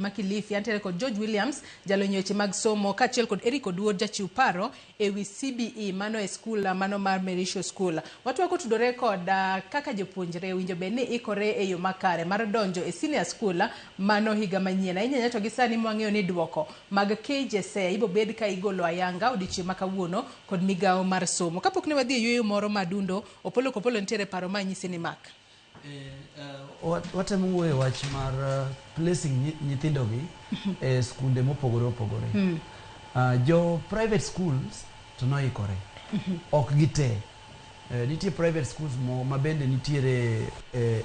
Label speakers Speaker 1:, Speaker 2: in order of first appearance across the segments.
Speaker 1: ma Kilifi antere kod George Williams jalonyo weche mag somo kachiel kod Eric Oduor jachiw paro ewi CBE mano e skul mano mar Merisho School. Watu wako tudore kod kaka jopuonjre winjo bed ni ikore e yo makare mar donjo e senior school mano higa manyien. Ahinya to gisani mwang'eyo ni duoko mag KJSE ibo bed ka igolo ayanga odiochieng' ma kawuono kod migawo mar somo. Kapok ne wadhi e yueyo moro madundo, Opollo Kopollo nitiere paro ma nyisi ni mak.
Speaker 2: Watemo wuoyo wach mar placing nyithindogi e skunde mopogore opogore. Jo private schools to noikore. Ok gite. Nitie private schools ma bende nitiere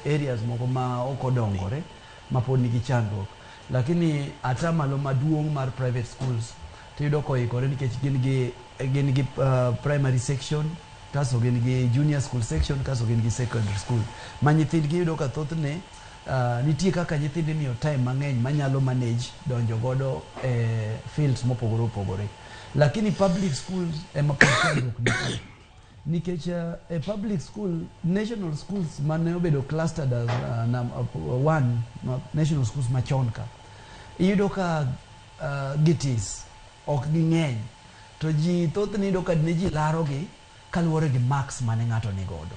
Speaker 2: areas moko ma ok odongore ma pod nigi chandruok. Lakini atamalo maduong' mar private schools tiyudo koikore nikech gin gi primary section, kaso gin gi junior school section, kaso gin gi secondary school. Ma nyithindgi yudo ka thothne nitie kaka nyithindi miyo time mang'eny manyalo manage donjo godo fields mopogore opogore. Lakini public schools ema chandruok nitie. Nikech public school, national schools mane obedo clustered as one national schools machon ka. Iyudo ka gitis ok ging'eny. To ji thothne iyudo ka ne ji larogi kaluwore gi marks mane ng'ato ni godo.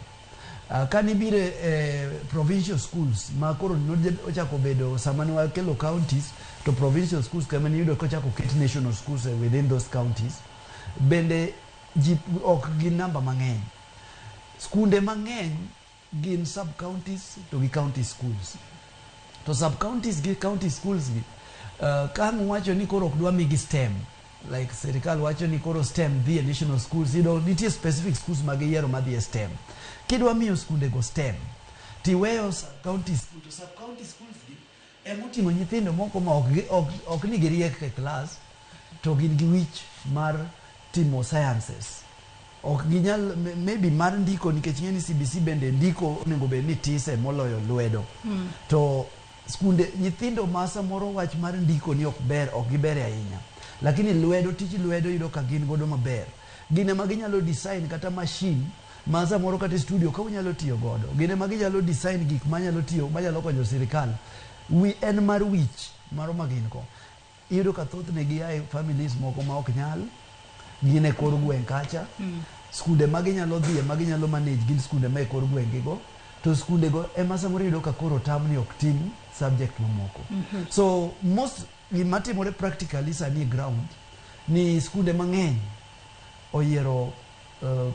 Speaker 2: Kanibire provincial schools ma koro ochako bedo sama ne wakelo counties to provincial schools kama ni yudo kochako ket national schools within those counties bende ji ok gin namba mang'eny. Skunde mang'eny gin sub counties to gi county schools. To sub counties gi county schools gi kan wacho ni koro ok dwa migi STEM, like serikal wacho ni koro STEM dhi e national schools, nitie specific schools mag yiero madhi e STEM. Kidwa miyo skunde go STEM tiweyo county school, to sub county schools gi emoting'o nyithindo moko ma ok ni giriek e class to gin gi wich mar timo sciences. Ok ginyal maybe mar ndiko nikech ng'eni CBC bende ndiko onego bed ni tise moloyo lwedo. To skunde nyithindo ma samoro wach mar ndiko ni ok giber ahinya. Lakini lwedo, tich lwedo yudo ka gin godo maber. Gine ma ginyalo design kata machine ma samoro kata studio ka unyalo tiyo godo. Gine ma ginyalo design gik manyalo konyo sirikal. En mar wich maro ma gin ko. Iyudo ka thothne gi ai families moko ma ok nyal gine kor gweng' kacha. Skunde ma ginyalo dhie ma ginyalo manage gin skunde ma e kor gwengego. To skunde go ema samoro iyudo ka koro tamni ok tim subject mamoko. So most gima timore practically sani ground ni skunde mang'eny oyiero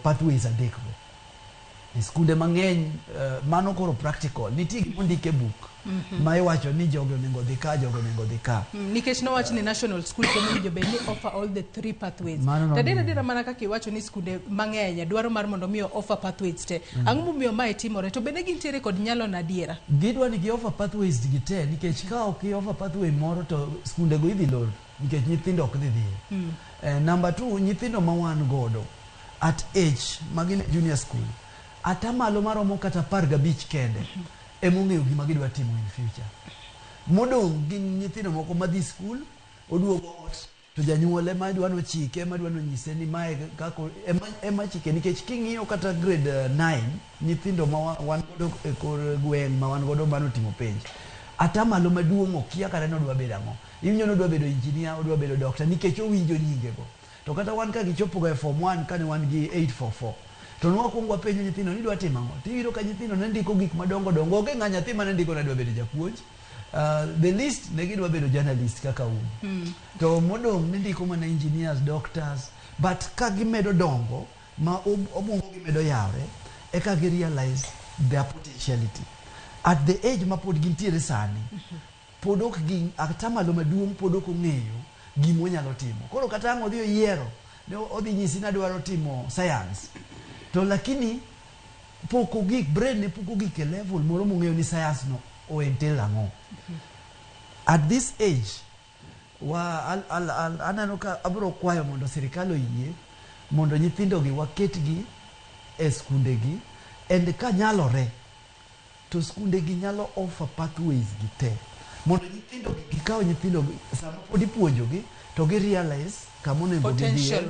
Speaker 2: pathways adekgo. Skunde mang'eny mano koro practical. Nitie gima ondike book ma iwacho ni jogo onego dhi ka, jogo onego dhi ka.
Speaker 1: Nikech nowach ni national school kemo jo bende offer all the three pathways. Tadira mana kaka iwacho ni skunde mang'eny dwaro mar mondo miyo offer pathways te. Ang'o momiyo mae timore to bende gintiere kod nyalo nadiera.
Speaker 2: Gidwa ni gi offer pathways gi te nikech ka ok offer pathway moro to skunde go idhi lor nikech nyithindo ok dhi dhie. Number 2, nyithindo ma wan godo at age magin junior school atamalo maromo kata 15 kende emong'eyo gima gidwa timo in future. Modong' gin nyithindo moko madhi skul, oduogo ot to janyuol ema dwa nochike, ema dwa nonyise ni mae kako ema chike. Nikech king'iyo kata grade 9 nyithindo ma wan godo e kor gweng' ma wan godo mano timo penj, atamalo maduong' okia kata nodwa bedo ang'o. Iwinjo nodwa bedo engineer, odwa bedo doctor nikech owinjo nyingego. To kata wan ka gichopo e form 1 kane wan gi 844 to nwakwongo wapenjo nyithindo ni dwa timo ang'o. Tiyudo ka nyithindo ne ndiko gik madongo dongo. Onge ng'a nyathi mane ndiko ne dwa bedo japuonj. The least ne gidwa bedo journalist kaka un. To modong' ne ndiko mana engineers, doctors. But ka gimedo dongo ma obwongo gimedo yawre eka gi realize their potentiality. At the age ma pod gintiere sani pod ok gin atamalo maduong' pod ok ong'eyo gima onyalo timo. Koro kata ang' odhi oyiero ne odhi nyisi na dwaro timo science. To lakini poko gik brain ne poko gik e level moro mong'eyo ni science no o entail ang'o. At this age anano ka abro kwayo mondo sirikal oyie mondo nyithindo gi waketgi e skunde gi and ka nyalore to skunde gi nyalo offer pathways gi te mondo nyithindo gi kawo nyithindo sama pod ipuonjogi to gi realize kamonego potential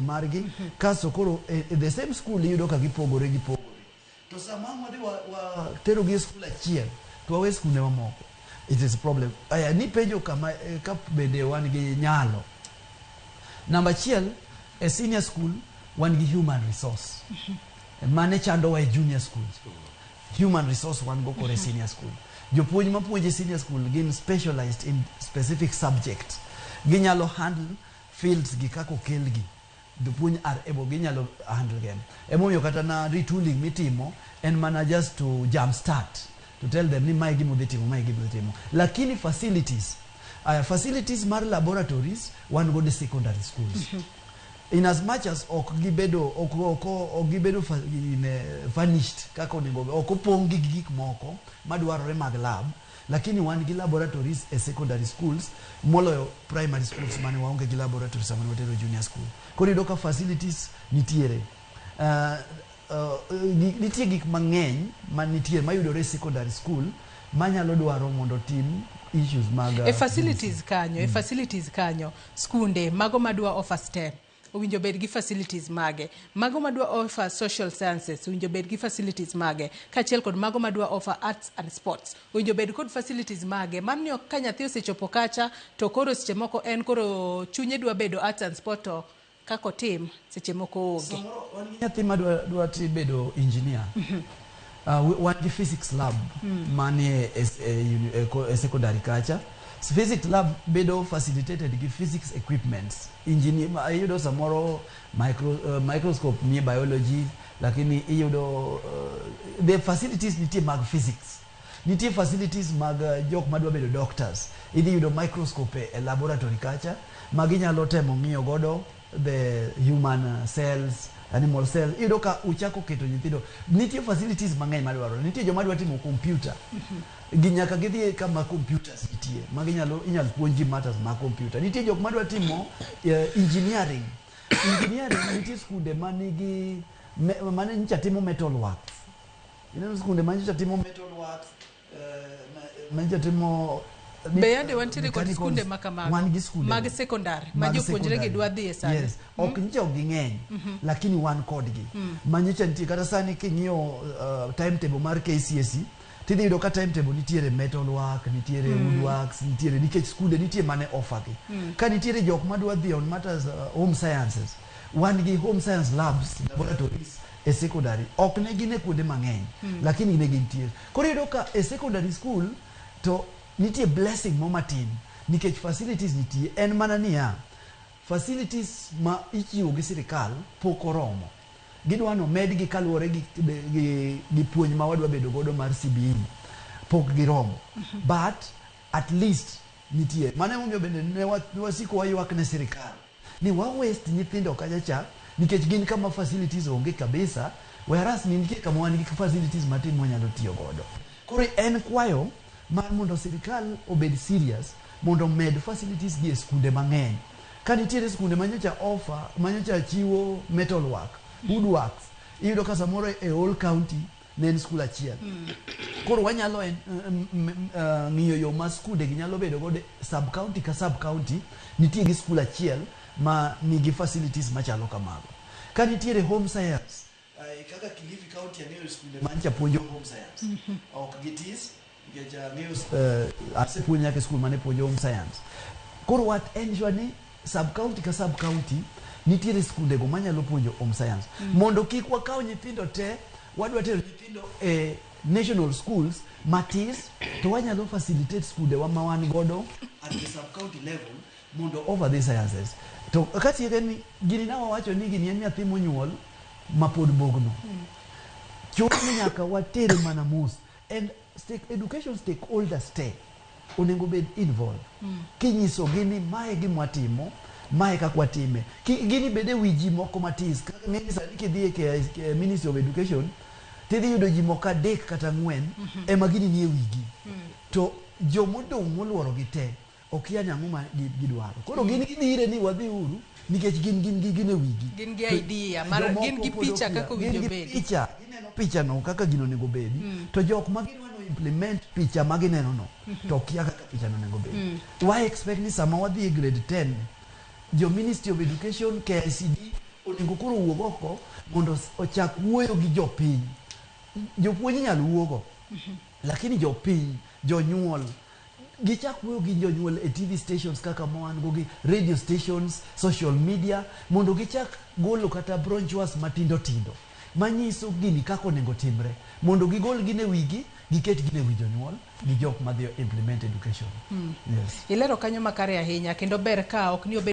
Speaker 2: margi. Kaso koro the same school iyudo ka gipogore. To sama wadhi wa tero gi skul achiel to wawe skunde mamoko. it is a problem. Aya ni penjo kama ka bende wan gi nyalo. Number chiel, a senior school wan gi human resource. Mane chando wa junior schools. Human resource wan go kore senior school. Jopuonj mapuonje senior school gin specialized in specific subject. Ginyalo handle fields gi kako kelgi. Jopuonj are able ginyalo handle them. Emomiyo kata na retooling mitimo and mana just to jump start to tell them ni mae gimo dhitimo. Lakini facilities mar laboratories wan go the secondary schools. In as much as ok gibedo furnished kako onego ok opong' gi gik moko madwarore mag lab, lakini wan gi laboratories e secondary schools moloyo primary schools mane waonge gi laboratories sama watero junior school. Koro iyudo ka facilities nitiere. Nitie gik mang'eny manitiere mayudore secondary school manyalo dwaro mondo tim issues mag
Speaker 1: facilities kanyo skunde mago madwa offer STEM owinjo bed gi facilities mage, mago madwa offer social sciences owinjo bed gi facilities mage, kachiel kod mago madwa offer arts and sports owinjo bed kod facilities mage. Mamni ka nyathi osechopo kacha to koro seche moko en koro chunye dwa bedo arts and sport to kako tim seche moko oge.
Speaker 2: Samoro wan gi nyathi madwa bedo engineer. Wan gi physics lab mane e secondary kacha. Physics lab bedo facilitated gi physics equipments. Engineer iyudo samoro microscope ni biology, lakini iyudo the facilities nitie mag physics. Nitie facilities mag jok madwa bedo doctors. Idhi yudo microscope e laboratory kacha maginyalo temo ng'iyo godo the human cells, animal cell. Iyudo ka uchako keto nyithindo. Nitie facilities mang'eny madwaro. Nitie joma dwa timo computer. Ginyaka gidhi kama computers nitie. Inyalo puonji matters ma computer. Nitie jok madwa timo engineering. Nitie skunde manigi mane nyicha timo metal works. Skunde mane nyicha timo metal works, nyicha timo
Speaker 1: Beyande wantiere kod skunde makamago mag secondary ma jopuonjre gi dwa dhi e sani.
Speaker 2: Yes. Ok nyicha ok ging'eny, lakini wan kodgi. Manyicha nitie kata sani king'iyo timetable mar KCSE tidhi yudo ka timetable nitiere metal work, nitiere woodworks, nitiere nikech skunde nitie mane offer gi. Ka nitiere jok madwa dhi on matters home sciences, wan gi home science labs, laboratories e secondary. Ok ne gine kuonde mang'eny, lakini ne gintiere. Koro iyudo ka e secondary school to nitie blessing momatin nikech facilities nitie. En mana niya, facilities ma ichiwo gi sirikal pok oromo. Gidwano med gi kaluwore gi puonj ma wadwa bedo godo mar CBE pok giromo. But at least nitie. Mane momiyo bende ne wasiko waywak ne sirikal ni wa waste nyithindo kachacha nikech gin kama facilities onge kabisa, whereas nitie kama wan gi facilities matin monyalo tiyo godo. Koro en kwayo mar mondo sirikal obed serious mondo med facilities gi e skunde mang'eny. Ka nitiere skunde manyocha offer, manyocha chiwo metal work, woodworks, iyudo ka samoro e whole county ne en skul achiel. Koro wanyalo ng'iyo yo ma skunde gi nyalo bedo godo sub county ka sub county nitie gi skul achiel ma nigi facilities machalo kamago. Ka nitiere home science, kaka Kilifi County ang'eyo skunde mancha puonjo home science. Ok gitis asepuonj nyaka skul mane puonjo home science. Koro what ensure ni sub county ka sub county nitiere skunde go manyalo puonjo home science. Mondo kik wakaw nyithindo te wadwa tero nyithindo e national schools matis, to wanyalo facilitate skunde wa mawan godo at the sub county level mondo over these sciences. To katiere ni gini na wawacho ni gini en nyathi monyuol mapod bogno. Chuno ni nyaka watere mana mos. And education stakeholders te onego bed involved. Kinyiso gini mae gimwatimo, mae kakwatime. Gini bede wiji moko matis. Ng'eni sani kidhi e Ministry of Education, tidhi yudo ji moko 3 kata 4 ema gini nie wigi. To jomodong' moluoro gi te ok yani ang'o ma gidwaro. Koro gini gidhire ni wadhi uru nikech gin e wigi.
Speaker 1: Gin gi idea, gin gi picha kako winjo bedi.
Speaker 2: Gineno picha no kaka gino nego bedi. To jok ma gidwano implement picha ma gineno no, to kia kaka picha no nego bedi. Why expect ni sama wadhi e grade 10, jo Ministry of Education, KICD onego koro wuog oko mondo ochak wuoyo gi jopiny. Jopuonj nyalo wuogo, lakini jopiny, jonyuol, gichak wuoyo gi jonyuol e TV stations kaka moan go gi radio stations, social media, mondo gichak golo kata brochures matindo tindo manyiso gini kako onego timre, mondo gigol gine wigi, giket gine wi jonyuol gi jok madhi implement education.
Speaker 1: Ilero kanyo makare ahinya, kendo ber ka ok ni